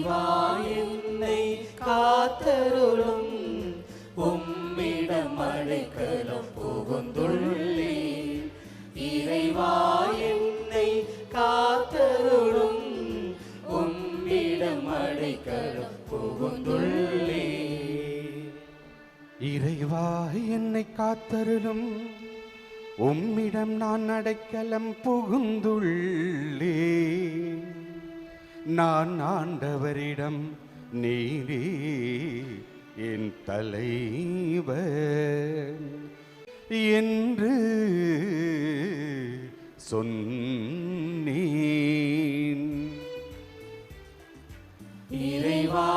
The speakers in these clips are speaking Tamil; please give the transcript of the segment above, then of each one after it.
இறைவா என்னை காத்தருளும் உம்மிடம் அடைக்கலம் புகுந்துள்ளே இறைவா என்னை காத்தருளும் உம்மிடம் அடைக்கலம் புகுந்துள்ளே இறைவா என்னை காத்தருளும் உம்மிடம் நான் அடைக்கலம் புகுந்துள்ளே நான் ஆண்டவரிடம் நீரே என் தலைவர் என்று சொன்னேன். இறைவா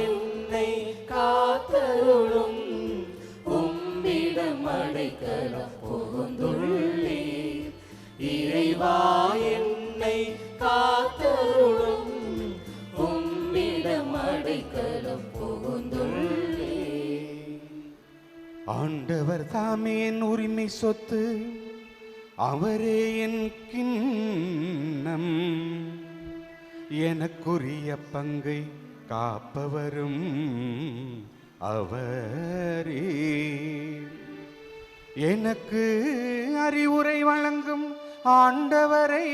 என்னை காத்தருளும் உம்மிடம் அடைக்கலம் புகுந்துள்ளே இறைவா என்னை காத்தருளும் உம்மிடம் அடைக்கலம் புகுந்துள்ளே. ஆண்டவர் தாமே என் உரிமை சொத்து, அவரே என் கிண்ணம், எனக்குரிய பங்கை காப்பவரும் அவரே. எனக்கு அறிவுரை வழங்கும் ஆண்டவரை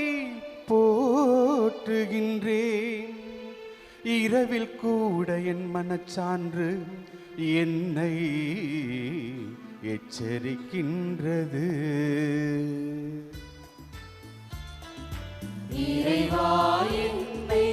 போற்றுகின்றேன். இரவில் கூட என் மனச்சான்று என்னை எச்சரிக்கின்றது. இறைவா என்னை